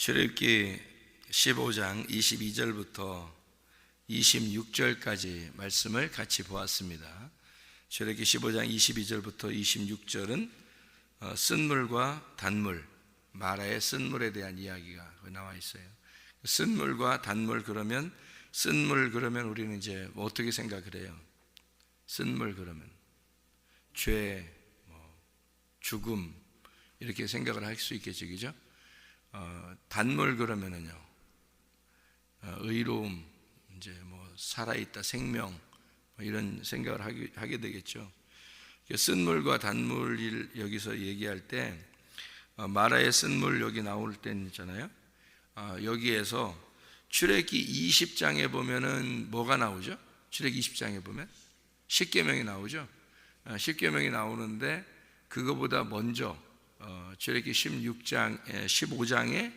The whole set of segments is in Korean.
출애굽기 15장 22절부터 26절까지 말씀을 같이 보았습니다. 출애굽기 15장 22절부터 26절은 쓴물과 단물, 마라의 쓴물에 대한 이야기가 나와 있어요. 쓴물과 단물 그러면 쓴물 그러면 우리는 이제 어떻게 생각을 해요? 쓴물 그러면 죄, 죽음 이렇게 생각을 할 수 있겠죠, 그죠? 단물 그러면은요, 의로움, 이제 살아있다, 생명 이런 생각을 하게 되겠죠. 쓴물과 단물을 여기서 얘기할 때 마라의 쓴물 여기 나올 때 있잖아요. 여기에서 출애굽기 20장에 보면은 뭐가 나오죠? 출애굽기 20장에 보면 십계명이 나오죠. 십계명이 나오는데 그거보다 먼저 출애굽기 15장에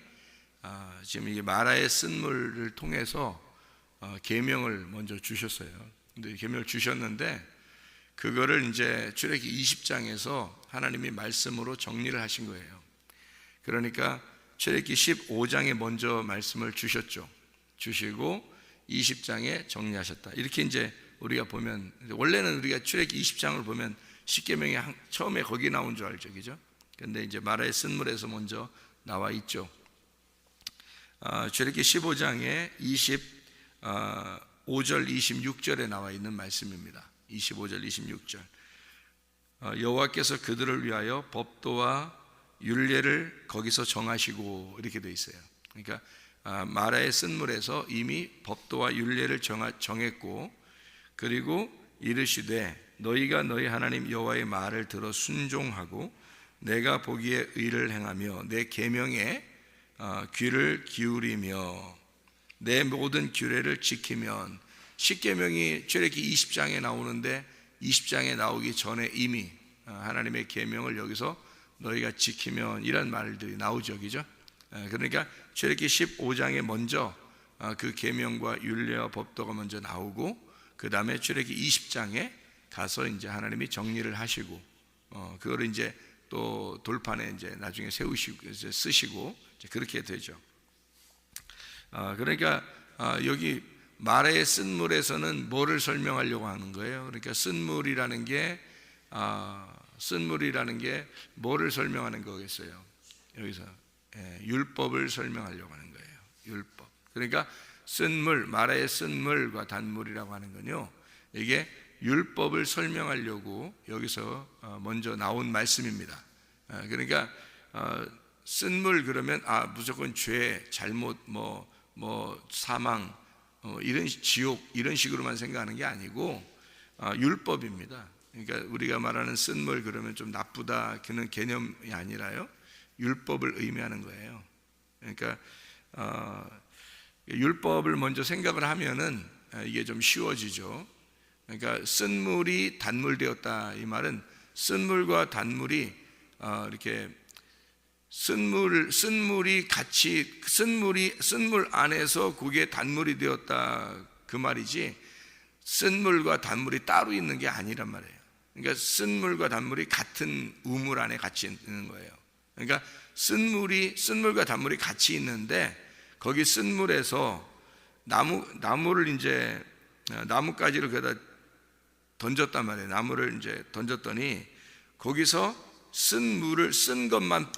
지금 이 마라의 쓴물을 통해서 계명을 먼저 주셨어요. 근데 계명을 주셨는데 그거를 이제 출애굽기 20장에서 하나님이 말씀으로 정리를 하신 거예요. 그러니까 출애굽기 15장에 먼저 말씀을 주셨죠. 주시고 20장에 정리하셨다. 이렇게 이제 우리가 보면, 원래는 우리가 출애굽기 20장을 보면 십계명이 처음에 거기 나온 줄 알죠, 그죠? 근데 이제 마라의 쓴물에서 먼저 나와 있죠. 출애굽기 15장에 25절 26절에 나와 있는 말씀입니다. 25절 26절. 여호와께서 그들을 위하여 법도와 율례를 거기서 정하시고 이렇게 돼 있어요. 그러니까 마라의 쓴물에서 이미 법도와 율례를 정했고, 그리고 이르시되 너희가 너희 하나님 여호와의 말을 들어 순종하고 내가 보기에 의를 행하며 내 계명에 귀를 기울이며 내 모든 규례를 지키면, 십계명이 출애굽기 20장에 나오는데 20장에 나오기 전에 이미 하나님의 계명을 여기서 너희가 지키면 이런 말들이 나오죠, 그죠? 그러니까 출애굽기 15장에 먼저 그 계명과 율례와 법도가 먼저 나오고, 그 다음에 출애굽기 20장에 가서 이제 하나님이 정리를 하시고 그거를 이제 또 돌판에 이제 나중에 세우시고 이제 쓰시고 이제 그렇게 되죠. 그러니까 여기 마라의 쓴물에서는 뭐를 설명하려고 하는 거예요? 그러니까 쓴물이라는 게 뭐를 설명하는 거겠어요? 여기서 율법을 설명하려고 하는 거예요. 율법. 그러니까 쓴물, 마라의 쓴물과 단물이라고 하는 건요, 이게 율법을 설명하려고 여기서 먼저 나온 말씀입니다. 그러니까 쓴물 그러면 무조건 죄, 잘못, 사망, 이런 지옥 이런 식으로만 생각하는 게 아니고 율법입니다. 그러니까 우리가 말하는 쓴물 그러면 좀 나쁘다 그런 개념이 아니라요, 율법을 의미하는 거예요. 그러니까 율법을 먼저 생각을 하면은 이게 좀 쉬워지죠. 그러니까 쓴물이 단물되었다, 이 말은 쓴물과 단물이 이렇게 쓴물이 같이 쓴물 안에서 그게 단물이 되었다 그 말이지, 쓴물과 단물이 따로 있는 게 아니란 말이에요. 그러니까 쓴물과 단물이 같은 우물 안에 같이 있는 거예요. 그러니까 쓴물과 단물이 같이 있는데 거기 쓴물에서 나무를 이제 나뭇가지를 거기다 던졌단 말이에요. 나무를 이제 던졌더니 거기서 쓴 것만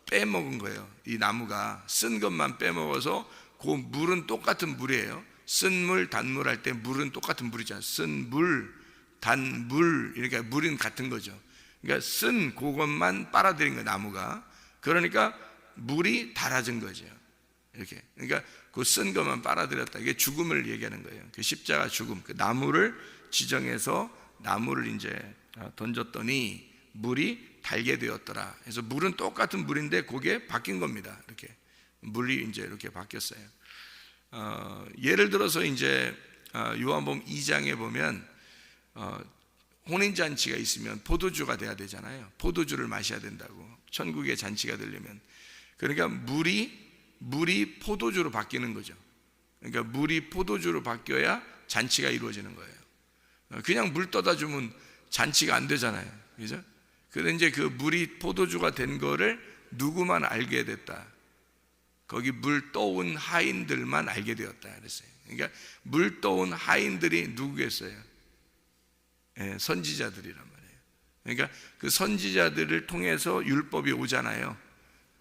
빼먹은 거예요. 이 나무가 쓴 것만 빼먹어서 그 물은 똑같은 물이에요. 쓴물, 단물 할 때 물은 똑같은 물이잖아요. 쓴물, 단물, 이렇게 물은 같은 거죠. 그러니까 쓴 그것만 빨아들인 거예요, 나무가. 그러니까 물이 달아진 거죠. 이렇게. 그러니까 그 쓴 것만 빨아들였다. 이게 죽음을 얘기하는 거예요. 그 십자가 죽음. 그 나무를 지정해서 나무를 이제 던졌더니 물이 달게 되었더라. 그래서 물은 똑같은 물인데 그게 바뀐 겁니다. 이렇게 물이 이제 이렇게 바뀌었어요. 예를 들어서 이제 요한복음 2장에 보면 혼인 잔치가 있으면 포도주가 돼야 되잖아요. 포도주를 마셔야 된다고, 천국의 잔치가 되려면. 그러니까 물이 포도주로 바뀌는 거죠. 그러니까 물이 포도주로 바뀌어야 잔치가 이루어지는 거예요. 그냥 물 떠다 주면 잔치가 안 되잖아요, 그죠? 그런데 이제 그 물이 포도주가 된 거를 누구만 알게 됐다. 거기 물 떠온 하인들만 알게 되었다 그랬어요. 그러니까 물 떠온 하인들이 누구겠어요? 선지자들이란 말이에요. 그러니까 그 선지자들을 통해서 율법이 오잖아요.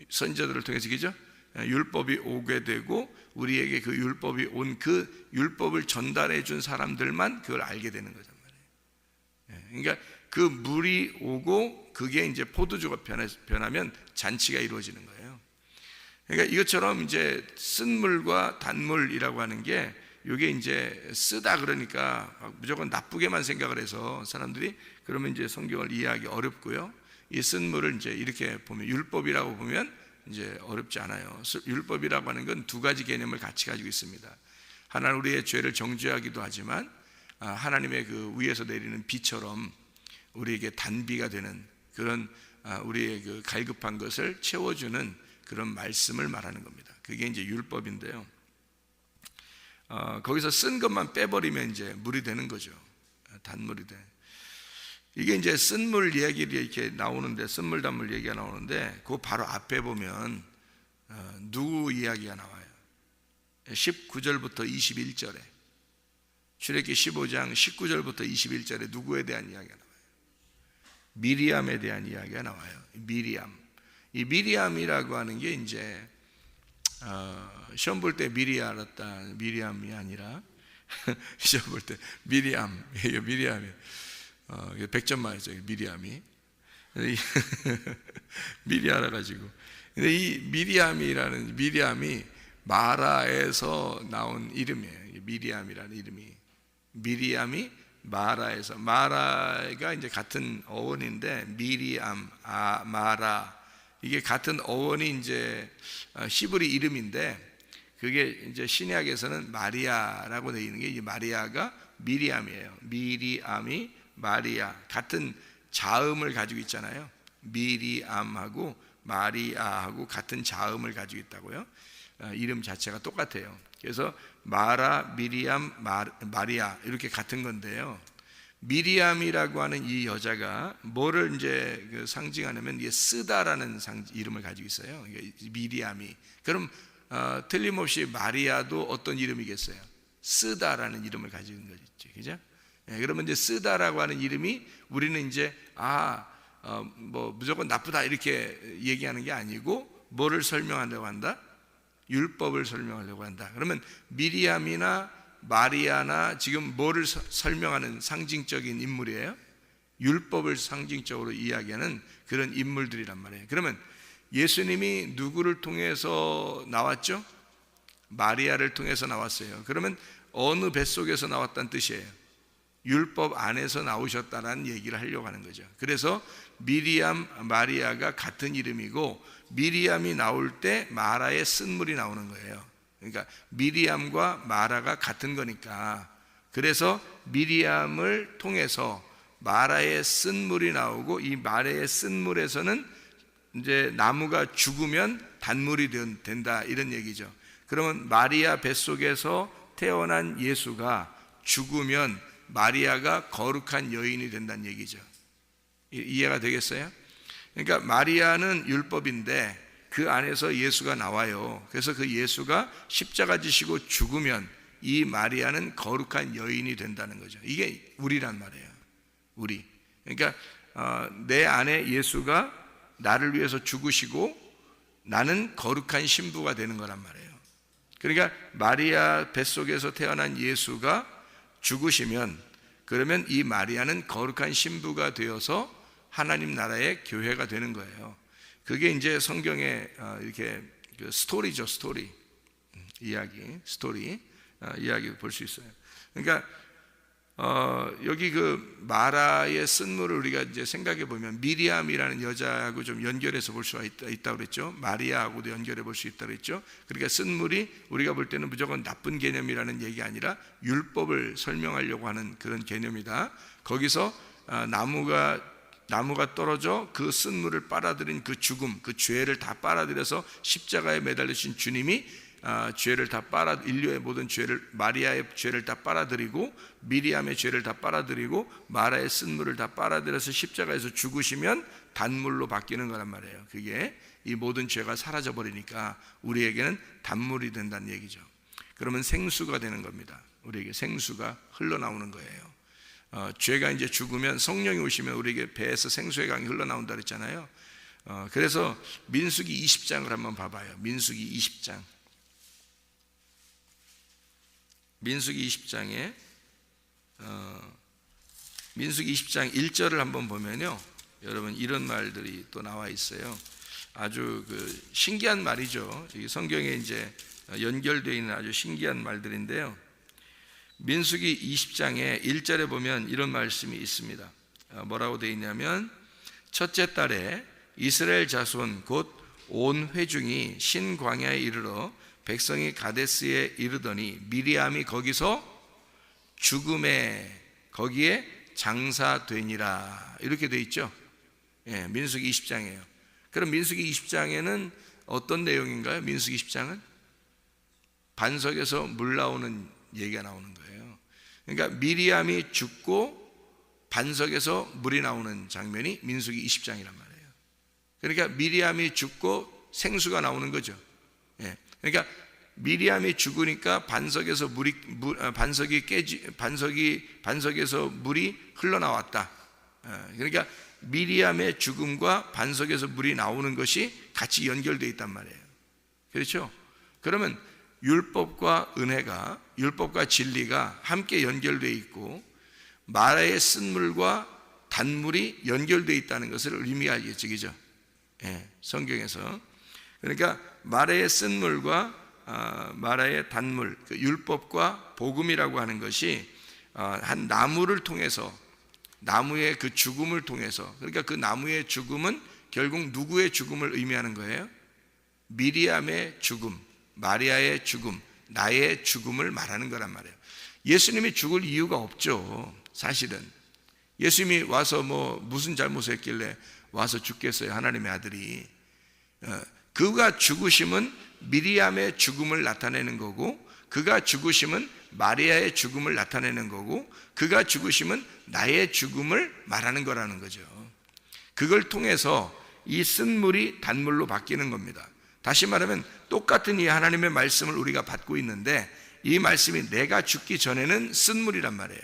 선지자들을 통해서, 그죠? 율법이 오게 되고 우리에게 그 율법이 온 그 율법을 전달해 준 사람들만 그걸 알게 되는 거란 말이에요. 그러니까 그 물이 오고 그게 이제 포도주가 변하면 잔치가 이루어지는 거예요. 그러니까 이것처럼 이제 쓴물과 단물이라고 하는 게 이게 이제 쓰다 그러니까 무조건 나쁘게만 생각을 해서 사람들이 그러면 이제 성경을 이해하기 어렵고요. 이 쓴물을 이제 이렇게 보면 율법이라고 보면 이제 어렵지 않아요. 율법이라고 하는 건 두 가지 개념을 같이 가지고 있습니다. 하나는 우리의 죄를 정죄하기도 하지만 하나님의 그 위에서 내리는 비처럼 우리에게 단비가 되는 그런 우리의 그 갈급한 것을 채워주는 그런 말씀을 말하는 겁니다. 그게 이제 율법인데요. 거기서 쓴 것만 빼버리면 이제 물이 되는 거죠. 단물이 돼. 이게 이제 쓴물 이야기가 이렇게 나오는데, 쓴물 단물 얘기가 나오는데 그 바로 앞에 보면 누구 이야기가 나와요? 19절부터 21절에, 출애굽기 15장 19절부터 21절에 누구에 대한 이야기가 나와요? 미리암에 대한 이야기가 나와요. 미리암. 이 미리암이라고 하는 게 이제 시험 볼 때 미리 알았다, 미리암이 아니라 시험 볼 때 미리암, 이게 미리암이 100점 맞죠, 미리암이. 미리 알아가지고. 근데 이 미리암이 마라에서 나온 이름이에요. 미리암이라는 이름이. 미리암이 마라에서, 마라가 이제 같은 어원인데 미리암, 마라, 이게 같은 어원이 이제 히브리 이름인데 그게 이제 신약에서는 마리아라고 되어 있는 게, 이 마리아가 미리암이에요. 미리암이 마리아, 같은 자음을 가지고 있잖아요. 미리암하고 마리아하고 같은 자음을 가지고 있다고요. 이름 자체가 똑같아요. 그래서 마라, 미리암, 마리아 이렇게 같은 건데요. 미리암이라고 하는 이 여자가 뭐를 이제 상징하냐면 이게 쓰다라는 이름을 가지고 있어요. 미리암이. 그럼 틀림없이 마리아도 어떤 이름이겠어요? 쓰다라는 이름을 가지고 있는 거죠, 그죠? 그러면 이제 쓰다라고 하는 이름이 우리는 이제 뭐 무조건 나쁘다 이렇게 얘기하는 게 아니고 뭐를 설명하려고 한다? 율법을 설명하려고 한다. 그러면 미리암이나 마리아나 지금 뭐를 설명하는 상징적인 인물이에요? 율법을 상징적으로 이야기하는 그런 인물들이란 말이에요. 그러면 예수님이 누구를 통해서 나왔죠? 마리아를 통해서 나왔어요. 그러면 어느 뱃속에서 나왔다는 뜻이에요? 율법 안에서 나오셨다는 얘기를 하려고 하는 거죠. 그래서 미리암, 마리아가 같은 이름이고 미리암이 나올 때 마라의 쓴물이 나오는 거예요. 그러니까 미리암과 마라가 같은 거니까, 그래서 미리암을 통해서 마라의 쓴물이 나오고 이 마라의 쓴물에서는 이제 나무가 죽으면 단물이 된다 이런 얘기죠. 그러면 마리아 뱃속에서 태어난 예수가 죽으면 마리아가 거룩한 여인이 된다는 얘기죠. 이해가 되겠어요? 그러니까 마리아는 율법인데 그 안에서 예수가 나와요. 그래서 그 예수가 십자가 지시고 죽으면 이 마리아는 거룩한 여인이 된다는 거죠. 이게 우리란 말이에요. 우리. 그러니까 내 안에 예수가 나를 위해서 죽으시고 나는 거룩한 신부가 되는 거란 말이에요. 그러니까 마리아 뱃속에서 태어난 예수가 죽으시면, 그러면 이 마리아는 거룩한 신부가 되어서 하나님 나라의 교회가 되는 거예요. 그게 이제 성경의 이렇게 스토리죠, 스토리 이야기, 이야기 볼 수 있어요. 그러니까 여기 그 마라의 쓴물을 우리가 이제 생각해 보면 미리암이라는 여자하고 좀 연결해서 볼 수가 있다고 그랬죠. 마리아하고도 연결해 볼 수 있다고 그랬죠. 그러니까 쓴물이 우리가 볼 때는 무조건 나쁜 개념이라는 얘기 아니라 율법을 설명하려고 하는 그런 개념이다. 거기서 나무가 떨어져 그 쓴물을 빨아들인 그 죽음, 그 죄를 다 빨아들여서 십자가에 매달리신 주님이 죄를 다 인류의 모든 죄를, 마리아의 죄를 다 빨아들이고 미리암의 죄를 다 빨아들이고 마라의 쓴물을 다 빨아들여서 십자가에서 죽으시면 단물로 바뀌는 거란 말이에요. 그게 이 모든 죄가 사라져 버리니까 우리에게는 단물이 된다는 얘기죠. 그러면 생수가 되는 겁니다. 우리에게 생수가 흘러나오는 거예요. 죄가 이제 죽으면 성령이 오시면 우리에게 배에서 생수의 강이 흘러나온다 그랬잖아요. 그래서 민수기 20장을 한번 봐봐요. 민수기 20장. 민수기 20장에 민수기 20장 1절을 한번 보면요, 여러분 이런 말들이 또 나와 있어요. 아주 신기한 말이죠. 이 성경에 이제 연결되어 있는 아주 신기한 말들인데요. 민수기 20장에 1절에 보면 이런 말씀이 있습니다. 뭐라고 되어 있냐면, 첫째 달에 이스라엘 자손 곧 온 회중이 신광야에 이르러 백성이 가데스에 이르더니 미리암이 거기서 죽음에 거기에 장사되니라, 이렇게 되어 있죠. 예, 민수기 20장이에요. 그럼 민수기 20장에는 어떤 내용인가요? 민수기 20장은 반석에서 물 나오는 얘기가 나오는 거예요. 그러니까 미리암이 죽고 반석에서 물이 나오는 장면이 민수기 20장이란 말이에요. 그러니까 미리암이 죽고 생수가 나오는 거죠. 예. 그러니까 미리암이 죽으니까 반석에서 반석에서 물이 흘러나왔다. 그러니까 미리암의 죽음과 반석에서 물이 나오는 것이 같이 연결되어 있단 말이에요. 그렇죠? 그러면 율법과 은혜가, 율법과 진리가 함께 연결되어 있고 마라의 쓴물과 단물이 연결되어 있다는 것을 의미하겠죠, 그죠? 예, 성경에서. 그러니까 마라의 쓴물과 마라의 단물, 그 율법과 복음이라고 하는 것이 한 나무를 통해서, 나무의 그 죽음을 통해서, 그러니까 그 나무의 죽음은 결국 누구의 죽음을 의미하는 거예요? 미리암의 죽음, 마리아의 죽음, 나의 죽음을 말하는 거란 말이에요. 예수님이 죽을 이유가 없죠. 사실은 예수님이 와서 무슨 잘못을 했길래 와서 죽겠어요, 하나님의 아들이. 그가 죽으심은 미리암의 죽음을 나타내는 거고, 그가 죽으심은 마리아의 죽음을 나타내는 거고, 그가 죽으심은 나의 죽음을 말하는 거라는 거죠. 그걸 통해서 이 쓴물이 단물로 바뀌는 겁니다. 다시 말하면 똑같은 이 하나님의 말씀을 우리가 받고 있는데, 이 말씀이 내가 죽기 전에는 쓴물이란 말이에요.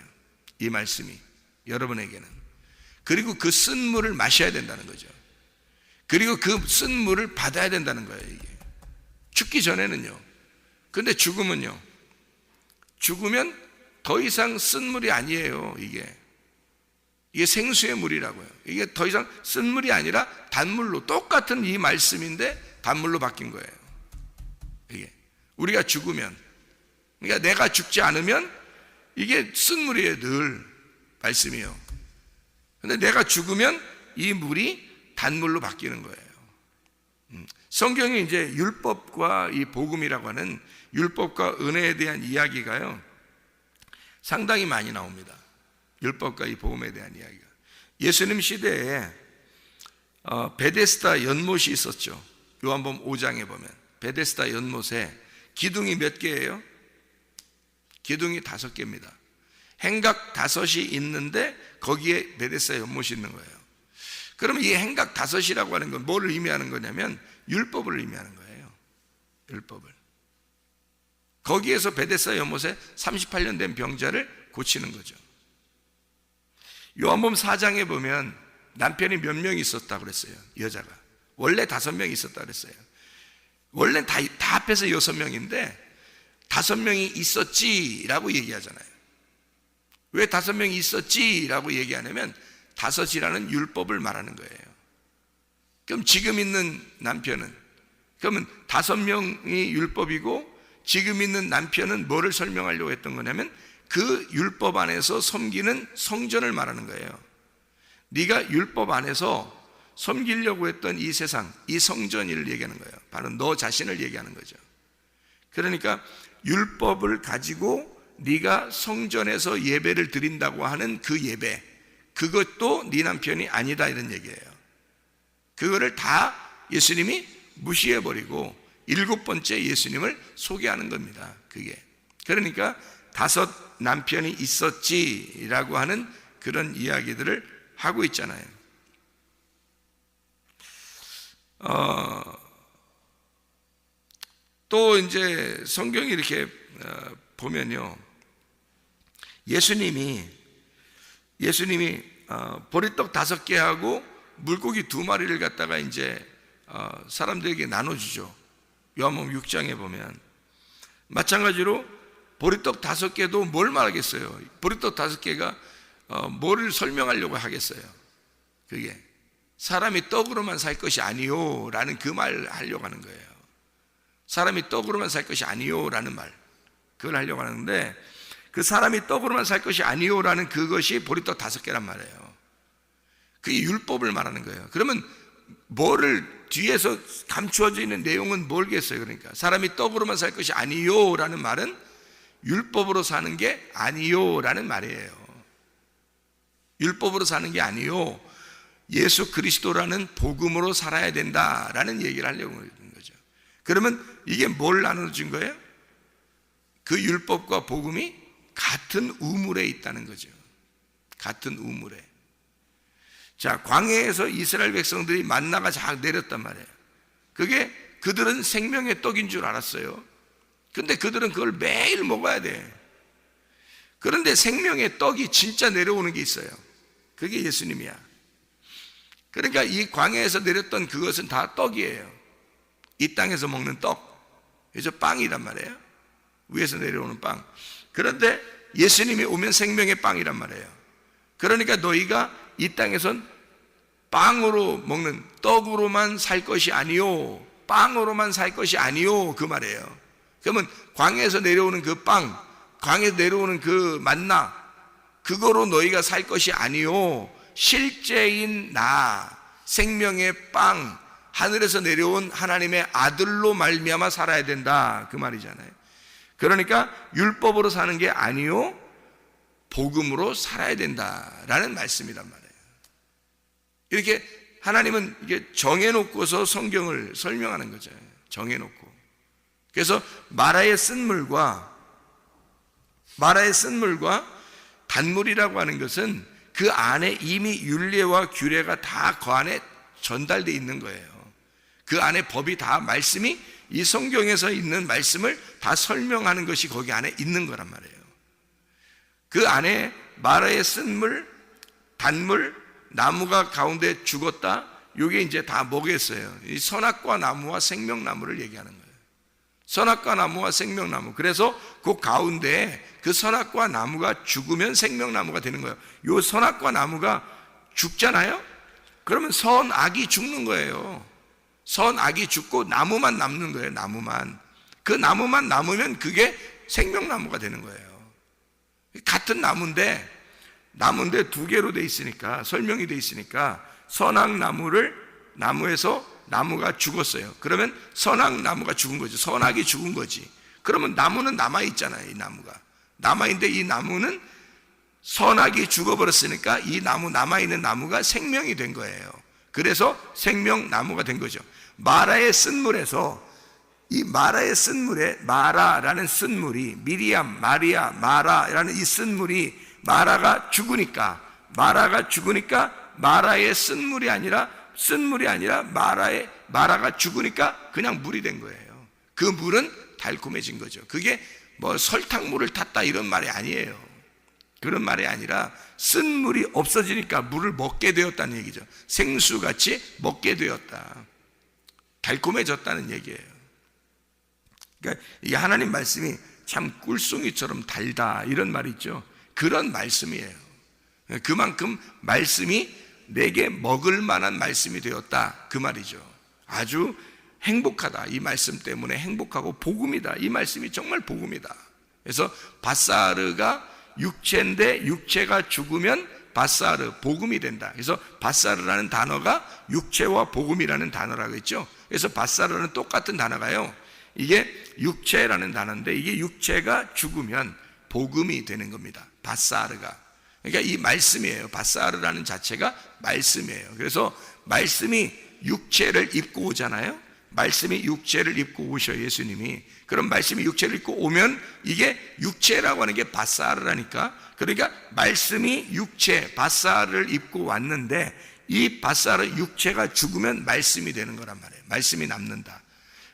이 말씀이 여러분에게는. 그리고 그 쓴물을 마셔야 된다는 거죠. 그리고 그 쓴물을 받아야 된다는 거예요, 이게. 죽기 전에는요. 근데 죽으면요, 죽으면 더 이상 쓴물이 아니에요. 이게 생수의 물이라고요. 이게 더 이상 쓴물이 아니라 단물로, 똑같은 이 말씀인데 단물로 바뀐 거예요. 이게 우리가 죽으면, 그러니까 내가 죽지 않으면 이게 쓴물이에요, 늘 말씀이요. 근데 내가 죽으면 이 물이 단물로 바뀌는 거예요. 성경이 이제 율법과 이 복음이라고 하는 율법과 은혜에 대한 이야기가요, 상당히 많이 나옵니다. 율법과 이 복음에 대한 이야기가. 예수님 시대에 베데스다 연못이 있었죠. 요한복음 5장에 보면 베데스다 연못에 기둥이 몇 개예요? 기둥이 5개입니다. 행각 5이 있는데 거기에 베데스다 연못이 있는 거예요. 그러면 이 행각 5이라고 하는 건 뭘 의미하는 거냐면 율법을 의미하는 거예요. 율법을. 거기에서 베데스다 연못에 38년 된 병자를 고치는 거죠. 요한복음 4장에 보면 남편이 몇 명 있었다고 그랬어요, 여자가. 원래 5명 있었다고 그랬어요. 원래 다 합해서 6명인데 5명이 있었지라고 얘기하잖아요. 왜 5명이 있었지라고 얘기하냐면 5이라는 율법을 말하는 거예요. 그럼 지금 있는 남편은, 그러면 5명이 율법이고 지금 있는 남편은 뭐를 설명하려고 했던 거냐면 그 율법 안에서 섬기는 성전을 말하는 거예요. 네가 율법 안에서 섬기려고 했던 이 세상, 이 성전을 얘기하는 거예요. 바로 너 자신을 얘기하는 거죠. 그러니까 율법을 가지고 네가 성전에서 예배를 드린다고 하는 그 예배, 그것도 네 남편이 아니다, 이런 얘기예요. 그거를 다 예수님이 무시해버리고 7번째 예수님을 소개하는 겁니다. 그게. 그러니까 5 남편이 있었지라고 하는 그런 이야기들을 하고 있잖아요. 또 이제 성경이 이렇게 보면요, 예수님이 보리떡 5개하고 물고기 2마리를 갖다가 이제 사람들에게 나눠주죠. 요한복음 6장에 보면 마찬가지로 보리떡 5개도 뭘 말하겠어요? 보리떡 5개가 뭐를 설명하려고 하겠어요? 그게 사람이 떡으로만 살 것이 아니요 라는 그 말을 하려고 하는 거예요. 사람이 떡으로만 살 것이 아니요 라는 말, 그걸 하려고 하는데, 그 사람이 떡으로만 살 것이 아니요 라는 그것이 보리떡 5개란 말이에요. 그게 율법을 말하는 거예요. 그러면 뭐를 뒤에서 감추어져 있는 내용은 뭘겠어요? 그러니까 사람이 떡으로만 살 것이 아니요 라는 말은 율법으로 사는 게 아니요 라는 말이에요. 율법으로 사는 게 아니요, 예수 그리스도라는 복음으로 살아야 된다라는 얘기를 하려고 하는 거죠. 그러면 이게 뭘 나눠준 거예요? 그 율법과 복음이 같은 우물에 있다는 거죠. 같은 우물에. 자, 광야에서 이스라엘 백성들이 만나가 쫙 내렸단 말이에요. 그게 그들은 생명의 떡인 줄 알았어요. 근데 그들은 그걸 매일 먹어야 돼. 그런데 생명의 떡이 진짜 내려오는 게 있어요. 그게 예수님이야. 그러니까 이 광야에서 내렸던 그것은 다 떡이에요. 이 땅에서 먹는 떡. 그래서 빵이란 말이에요. 위에서 내려오는 빵. 그런데 예수님이 오면 생명의 빵이란 말이에요. 그러니까 너희가 이 땅에선 빵으로 먹는, 떡으로만 살 것이 아니요, 빵으로만 살 것이 아니요, 그 말이에요. 그러면 광야에서 내려오는 그 빵, 광야에서 내려오는 그 만나, 그거로 너희가 살 것이 아니요, 실제인 나, 생명의 빵, 하늘에서 내려온 하나님의 아들로 말미암아 살아야 된다, 그 말이잖아요. 그러니까 율법으로 사는 게 아니요, 복음으로 살아야 된다라는 말씀이란 말이에요. 이렇게 하나님은 이게 정해놓고서 성경을 설명하는 거죠. 정해놓고. 그래서 마라의 쓴물과 단물이라고 하는 것은 그 안에 이미 율례와 규례가 다 그 안에 전달되어 있는 거예요. 그 안에 법이 다, 말씀이 이 성경에서 있는 말씀을 다 설명하는 것이 거기 안에 있는 거란 말이에요. 그 안에 마라의 쓴물, 단물, 나무가 가운데 죽었다, 이게 이제 다 뭐겠어요? 이 선악과 나무와 생명나무를 얘기하는 거예요. 선악과 나무와 생명나무. 그래서 그 가운데 그 선악과 나무가 죽으면 생명나무가 되는 거예요. 이 선악과 나무가 죽잖아요? 그러면 선악이 죽는 거예요. 선악이 죽고 나무만 남는 거예요. 나무만. 그 나무만 남으면 그게 생명나무가 되는 거예요. 같은 나무인데 2개로 돼 있으니까, 설명이 돼 있으니까, 나무에서 나무가 죽었어요. 그러면 선악나무가 죽은 거죠. 선악이 죽은 거지. 그러면 나무는 남아있잖아요. 이 나무가 남아있는데, 이 나무는 선악이 죽어버렸으니까 이 나무, 남아있는 나무가 생명이 된 거예요. 그래서 생명나무가 된 거죠. 마라의 쓴물에서, 이 마라의 쓴물에, 마라라는 쓴물이, 미리암, 마리아, 마라라는 이 쓴물이, 마라가 죽으니까 마라의 쓴물이 아니라 마라가 죽으니까 그냥 물이 된 거예요. 그 물은 달콤해진 거죠. 그게 뭐 설탕물을 탔다 이런 말이 아니에요. 그런 말이 아니라 쓴물이 없어지니까 물을 먹게 되었다는 얘기죠. 생수같이 먹게 되었다, 달콤해졌다는 얘기예요. 그러니까 이 하나님 말씀이 참 꿀송이처럼 달다, 이런 말이 있죠. 그런 말씀이에요. 그만큼 말씀이 내게 먹을 만한 말씀이 되었다, 그 말이죠. 아주 행복하다, 이 말씀 때문에 행복하고 복음이다, 이 말씀이 정말 복음이다. 그래서 바사르가 육체인데 육체가 죽으면 바사르, 복음이 된다. 그래서 바사르라는 단어가 육체와 복음이라는 단어라고 했죠. 그래서 바사르는 똑같은 단어가요, 이게 육체라는 단어인데, 이게 육체가 죽으면 복음이 되는 겁니다. 바사르가. 그러니까 이 말씀이에요. 바사르라는 자체가 말씀이에요. 그래서 말씀이 육체를 입고 오잖아요. 말씀이 육체를 입고 오셔. 예수님이. 그럼 말씀이 육체를 입고 오면 이게 육체라고 하는 게 바사르라니까. 그러니까 말씀이 육체 바사르를 입고 왔는데 이 바사르 육체가 죽으면 말씀이 되는 거란 말이에요. 말씀이 남는다.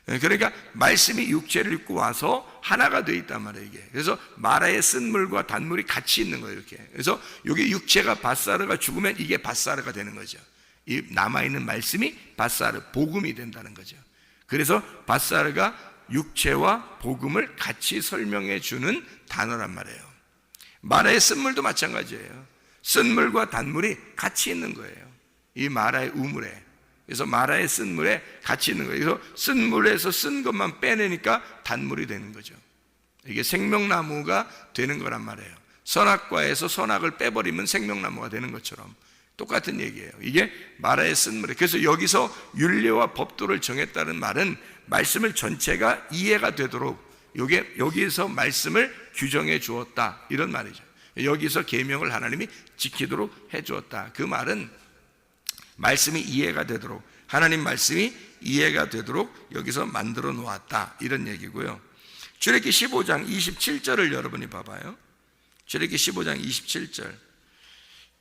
그러니까 말씀이 육체를 입고 와서 하나가 되어 있단 말이에요, 이게. 그래서 마라의 쓴물과 단물이 같이 있는 거예요, 이렇게. 그래서 여기 육체가 바사르가 죽으면 이게 바사르가 되는 거죠. 이 남아있는 말씀이 바사르, 복음이 된다는 거죠. 그래서 바사르가 육체와 복음을 같이 설명해 주는 단어란 말이에요. 마라의 쓴물도 마찬가지예요. 쓴물과 단물이 같이 있는 거예요. 이 마라의 우물에. 그래서 마라의 쓴물에 같이 있는 거예요. 그래서 쓴물에서 쓴 것만 빼내니까 단물이 되는 거죠. 이게 생명나무가 되는 거란 말이에요. 선악과에서 선악을 빼버리면 생명나무가 되는 것처럼 똑같은 얘기예요. 이게 마라의 쓴물에. 그래서 여기서 율례와 법도를 정했다는 말은 말씀을 전체가 이해가 되도록 여기에서 말씀을 규정해 주었다, 이런 말이죠. 여기서 계명을 하나님이 지키도록 해 주었다. 그 말은 말씀이 이해가 되도록, 하나님 말씀이 이해가 되도록 여기서 만들어 놓았다, 이런 얘기고요. 출애굽기 15장 27절을 여러분이 봐봐요. 출애굽기 15장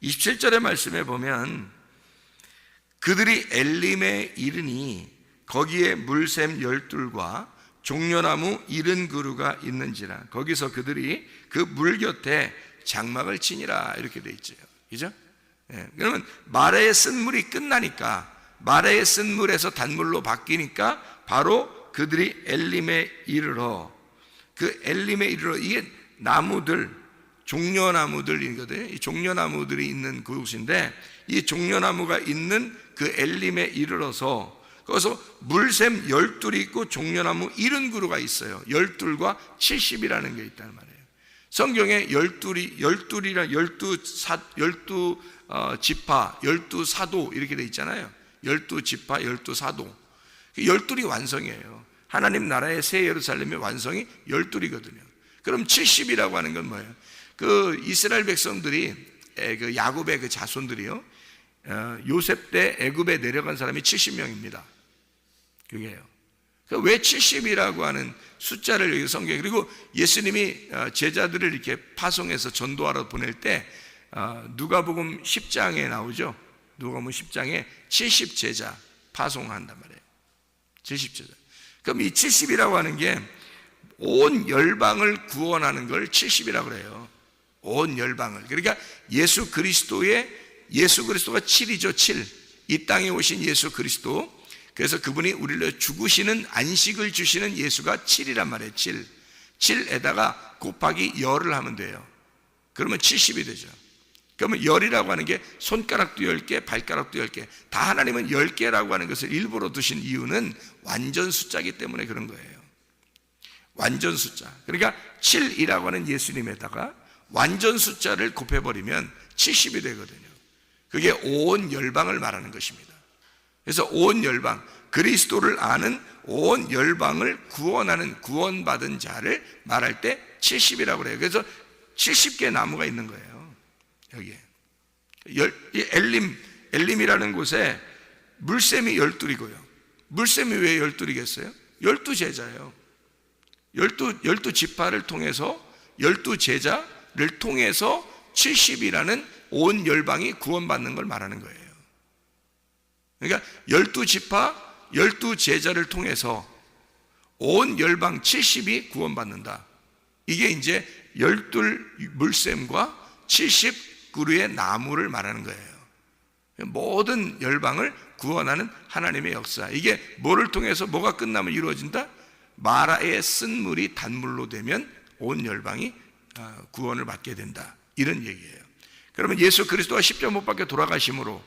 27절의 말씀에 보면 그들이 엘림에 이르니 거기에 물샘 12과 종려나무 70그루가 있는지라. 거기서 그들이 그 물 곁에 장막을 치니라, 이렇게 돼 있죠. 그죠? 그러면 마라의 쓴물이 끝나니까, 마라의 쓴물에서 단물로 바뀌니까 바로 그들이 엘림에 이르러, 그 엘림에 이르러, 이게 나무들, 종려나무들이거든요. 이 종려나무들이 있는 그곳인데, 이 종려나무가 있는 그 엘림에 이르러서 거기서 물샘 12이 있고 종려나무 70그루가 있어요. 12과 70이라는 게 있단 말이에요. 성경에 12이랑 12 지파, 12사도 이렇게 돼 있잖아요. 12지파, 12사도. 12이 완성이에요. 하나님 나라의 새 예루살렘의 완성이 12이거든요. 그럼 70이라고 하는 건 뭐예요? 그 이스라엘 백성들이, 그 야곱의 그 자손들이요, 요셉 때 애굽에 내려간 사람이 70명입니다. 그게요. 왜 70이라고 하는 숫자를 여기 성경에, 그리고 예수님이 제자들을 이렇게 파송해서 전도하러 보낼 때 누가복음 10장에 나오죠. 누가복음 10장에 70제자 파송한단 말이에요. 70제자. 그럼 이 70이라고 하는 게 온 열방을 구원하는 걸 70이라고 그래요. 온 열방을. 그러니까 예수 그리스도가 7이죠. 7. 이 땅에 오신 예수 그리스도. 그래서 그분이 우리를 죽으시는, 안식을 주시는 예수가 7이란 말이에요. 7. 7에다가 곱하기 열을 하면 돼요. 그러면 70이 되죠. 그러면 열이라고 하는 게 손가락도 10개, 발가락도 10개. 다 하나님은 10개라고 하는 것을 일부러 두신 이유는 완전 숫자이기 때문에 그런 거예요. 완전 숫자. 그러니까 7이라고 하는 예수님에다가 완전 숫자를 곱해버리면 70이 되거든요. 그게 온 열방을 말하는 것입니다. 그래서 온 열방, 그리스도를 아는 온 열방을 구원하는, 구원받은 자를 말할 때 70이라고 그래요. 그래서 70개 나무가 있는 거예요. 여기에. 엘림이라는 곳에 물샘이 12이고요. 물샘이 왜 12이겠어요? 12제자예요. 12지파를 통해서, 12제자를 통해서 70이라는 온 열방이 구원받는 걸 말하는 거예요. 그러니까 12지파, 12제자를 통해서 온 열방 70이 구원받는다. 이게 이제 12 물샘과 70그루의 나무를 말하는 거예요. 모든 열방을 구원하는 하나님의 역사. 이게 뭐를 통해서 뭐가 끝나면 이루어진다? 마라의 쓴물이 단물로 되면 온 열방이 구원을 받게 된다, 이런 얘기예요. 그러면 예수 그리스도가 십자가 못 박혀 돌아가심으로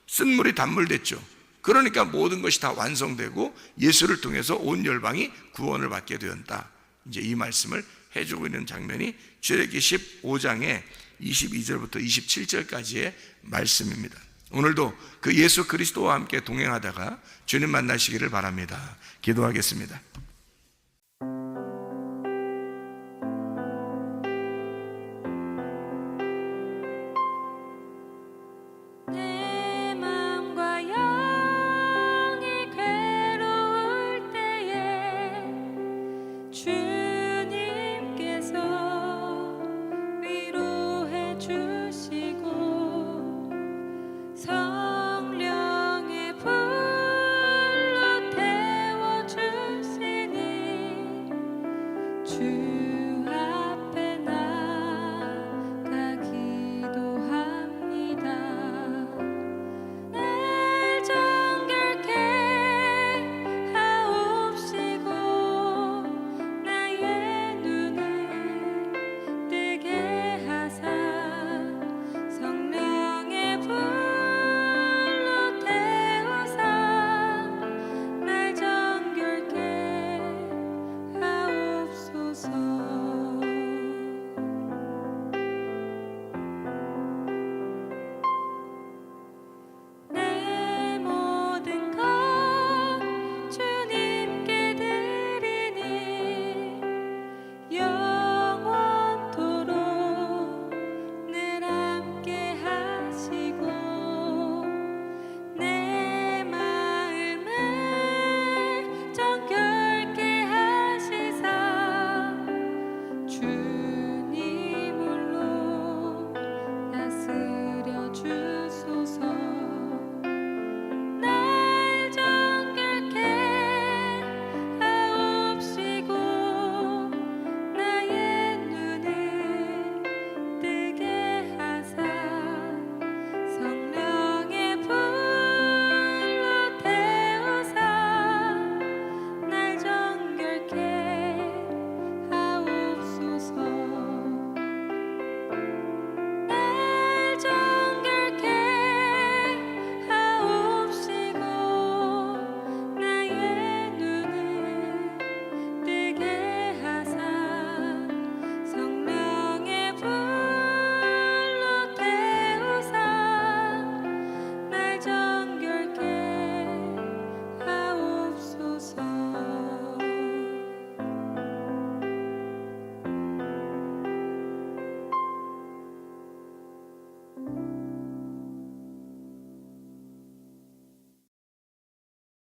쓴물이 단물 됐죠. 그러니까 모든 것이 다 완성되고 예수를 통해서 온 열방이 구원을 받게 되었다. 이제 이 말씀을 해주고 있는 장면이 출애굽기 15장의 22절부터 27절까지의 말씀입니다. 오늘도 그 예수 그리스도와 함께 동행하다가 주님 만나시기를 바랍니다. 기도하겠습니다.